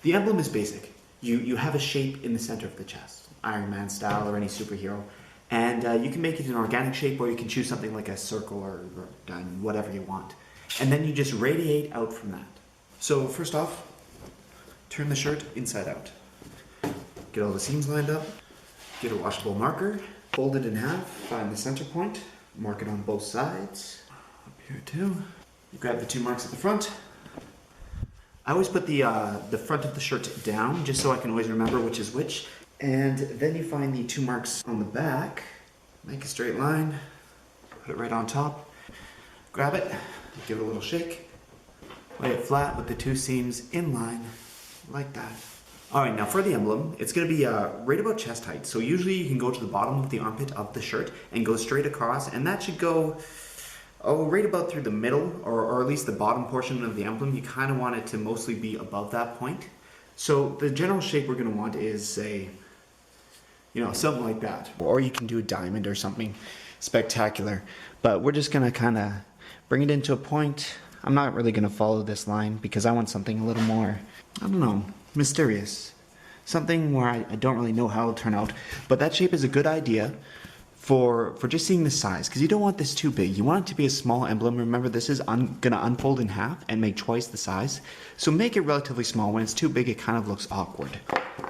The emblem is basic. You have a shape in the center of the chest, Iron Man style or any superhero, and you can make it an organic shape, or you can choose something like a circle or diamond, whatever you want. And then you just radiate out from that. So first off, turn the shirt inside out. Get all the seams lined up, get a washable marker, fold it in half, find the center point, mark it on both sides, up here too. You grab the 2 marks at the front. I always put the front of the shirt down, just so I can always remember which is which. And then you find the 2 marks on the back, make a straight line, put it right on top, grab it, give it a little shake, lay it flat with the 2 seams in line, like that. Alright, now for the emblem, it's going to be right about chest height. So usually you can go to the bottom of the armpit of the shirt and go straight across, and that should go right about through the middle, or at least the bottom portion of the emblem. You kind of want it to mostly be above that point. So the general shape we're going to want is, say, something like that. Or you can do a diamond or something spectacular. But we're just going to kind of bring it into a point. I'm not really going to follow this line because I want something a little more, I don't know, mysterious. Something where I don't really know how it'll turn out. But that shape is a good idea for just seeing the size, because you don't want this too big. You want it to be a small emblem. Remember, this is going to unfold in half and make twice the size. So make it relatively small. When it's too big, it kind of looks awkward.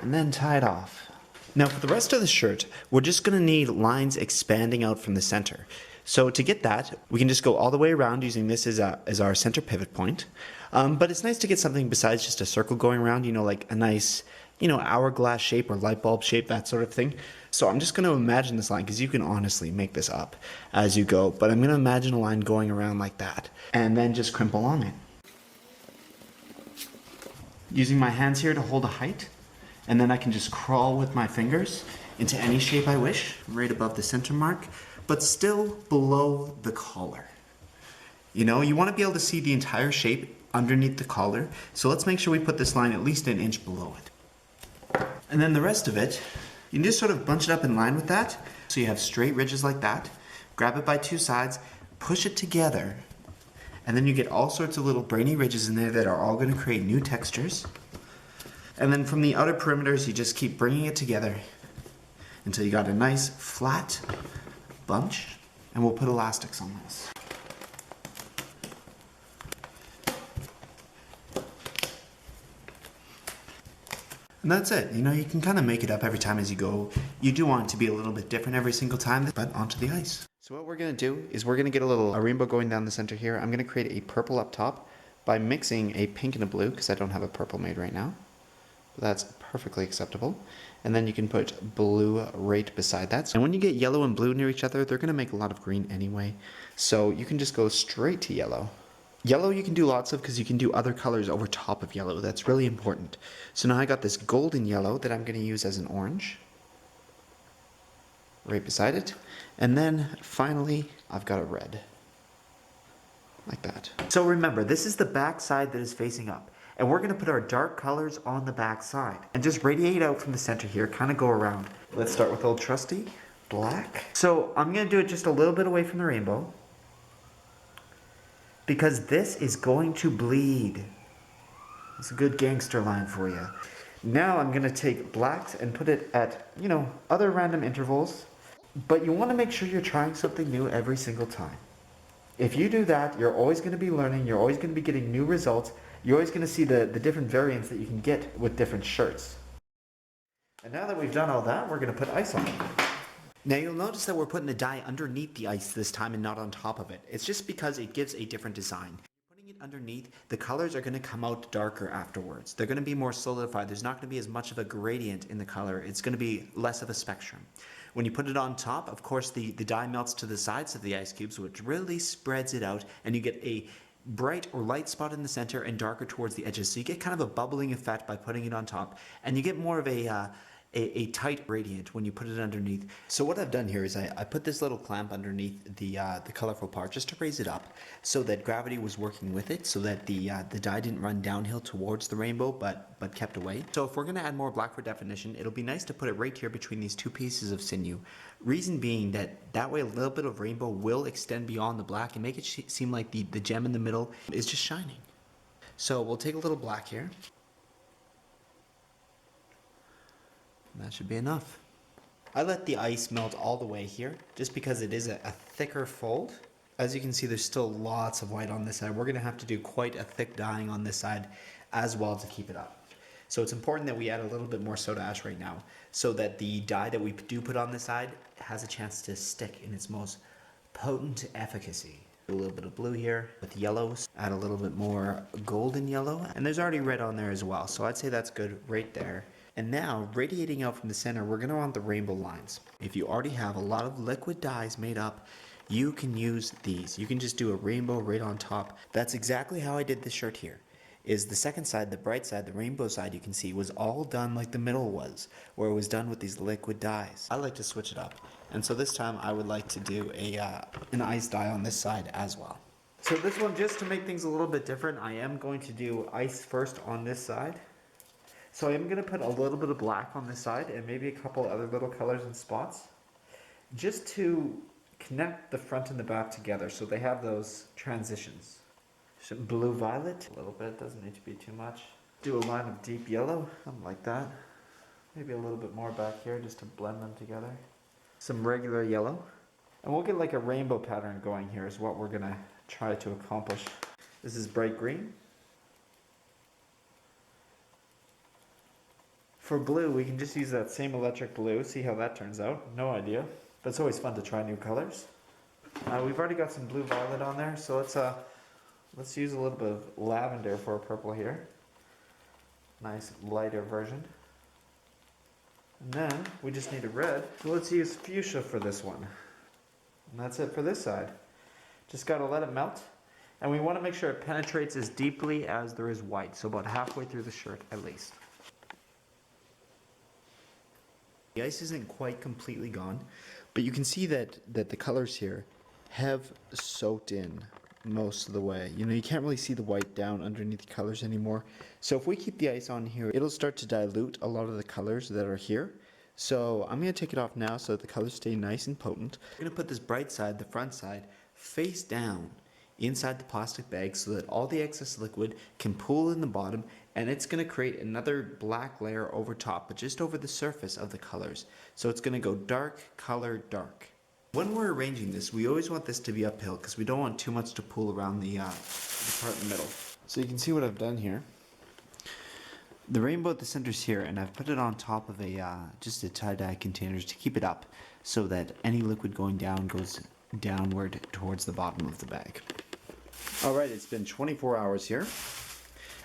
And then tie it off. Now for the rest of the shirt, we're just going to need lines expanding out from the center. So to get that, we can just go all the way around using this as our center pivot point. But it's nice to get something besides just a circle going around, like a nice, hourglass shape or light bulb shape, that sort of thing. So I'm just going to imagine this line, because you can honestly make this up as you go, but I'm going to imagine a line going around like that, and then just crimp along it. Using my hands here to hold a height, and then I can just crawl with my fingers into any shape I wish, right above the center mark, but still below the collar. You want to be able to see the entire shape underneath the collar, so let's make sure we put this line at least an inch below it. And then the rest of it, you can just sort of bunch it up in line with that, so you have straight ridges like that. Grab it by 2 sides, push it together, and then you get all sorts of little brainy ridges in there that are all going to create new textures. And then from the outer perimeters, you just keep bringing it together until you got a nice flat bunch, and we'll put elastics on this. And that's it. You can kind of make it up every time as you go. You do want it to be a little bit different every single time, but onto the ice. So what we're going to do is we're going to get a rainbow going down the center here. I'm going to create a purple up top by mixing a pink and a blue, because I don't have a purple made right now. But that's perfectly acceptable. And then you can put blue right beside that. And when you get yellow and blue near each other, they're going to make a lot of green anyway. So you can just go straight to yellow. Yellow you can do lots of, because you can do other colors over top of yellow. That's really important. So now I got this golden yellow that I'm going to use as an orange right beside it. And then finally I've got a red. Like that. So remember, this is the back side that is facing up. And we're going to put our dark colors on the back side. And just radiate out from the center here, kind of go around. Let's start with old trusty black. So I'm going to do it just a little bit away from the rainbow, because this is going to bleed. It's a good gangster line for you. Now I'm going to take blacks and put it at, other random intervals. But you want to make sure you're trying something new every single time. If you do that, you're always going to be learning. You're always going to be getting new results. You're always going to see the different variants that you can get with different shirts. And now that we've done all that, we're going to put ice on it. Now you'll notice that we're putting the dye underneath the ice this time and not on top of it. It's just because it gives a different design. Putting it underneath, the colors are going to come out darker afterwards. They're going to be more solidified. There's not going to be as much of a gradient in the color. It's going to be less of a spectrum. When you put it on top, of course, the dye melts to the sides of the ice cubes, which really spreads it out, and you get a bright or light spot in the center and darker towards the edges. So you get kind of a bubbling effect by putting it on top, and you get more of a tight gradient when you put it underneath. So what I've done here is I put this little clamp underneath the colorful part just to raise it up, so that gravity was working with it, so that the dye didn't run downhill towards the rainbow, but kept away. So if we're going to add more black for definition, it'll be nice to put it right here between these 2 pieces of sinew. Reason being that way a little bit of rainbow will extend beyond the black and make it seem like the gem in the middle is just shining. So we'll take a little black here. that should be enough. I let the ice melt all the way here, just because it is a thicker fold. As you can see, there's still lots of white on this side. We're gonna have to do quite a thick dyeing on this side as well to keep it up. So it's important that we add a little bit more soda ash right now, so that the dye that we do put on this side has a chance to stick in its most potent efficacy. A little bit of blue here with yellows, add a little bit more golden yellow, and there's already red on there as well, so I'd say that's good right there. And now, radiating out from the center, we're gonna want the rainbow lines. If you already have a lot of liquid dyes made up, you can use these. You can just do a rainbow right on top. That's exactly how I did this shirt here. Is the second side, the bright side, the rainbow side, you can see was all done like the middle was, where it was done with these liquid dyes. I like to switch it up, and so this time I would like to do an ice dye on this side as well. So this one, just to make things a little bit different, I am going to do ice first on this side. So I'm going to put a little bit of black on this side and maybe a couple other little colors and spots, just to connect the front and the back together so they have those transitions. Some blue violet, a little bit, doesn't need to be too much. Do a line of deep yellow, something like that. Maybe a little bit more back here just to blend them together. Some regular yellow. And we'll get like a rainbow pattern going here is what we're gonna try to accomplish. This is bright green. For blue, we can just use that same electric blue, see how that turns out. No idea, but it's always fun to try new colors. We've already got some blue violet on there, so let's use a little bit of lavender for a purple here. Nice lighter version. And then we just need a red, so let's use fuchsia for this one. And that's it for this side. Just gotta let it melt. And we wanna make sure it penetrates as deeply as there is white, so about halfway through the shirt at least. The ice isn't quite completely gone, but you can see that the colors here have soaked in most of the way. You know, you can't really see the white down underneath the colors anymore. So if we keep the ice on here, it'll start to dilute a lot of the colors that are here. So I'm going to take it off now so that the colors stay nice and potent. I'm going to put this bright side, the front side, face down inside the plastic bag so that all the excess liquid can pool in the bottom, and it's going to create another black layer over top, but just over the surface of the colors. So it's going to go dark, color, dark. When we're arranging this, we always want this to be uphill because we don't want too much to pool around the part in the middle. So you can see what I've done here. The rainbow at the center is here, and I've put it on top of just a tie-dye containers to keep it up so that any liquid going down goes downward towards the bottom of the bag. Alright, it's been 24 hours here.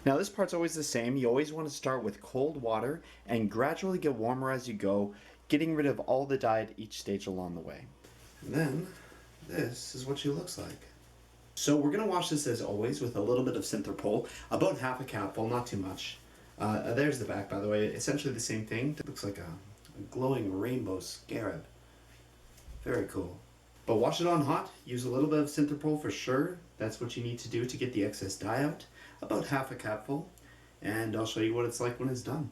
Now this part's always the same. You always want to start with cold water and gradually get warmer as you go, getting rid of all the dye at each stage along the way. And then, this is what she looks like. So we're going to wash this as always with a little bit of Synthropol, about half a capful, not too much. There's the back, by the way. Essentially the same thing. It looks like a glowing rainbow scarab. Very cool. But wash it on hot. Use a little bit of Synthropol for sure. That's what you need to do to get the excess dye out. About half a capful. And I'll show you what it's like when it's done.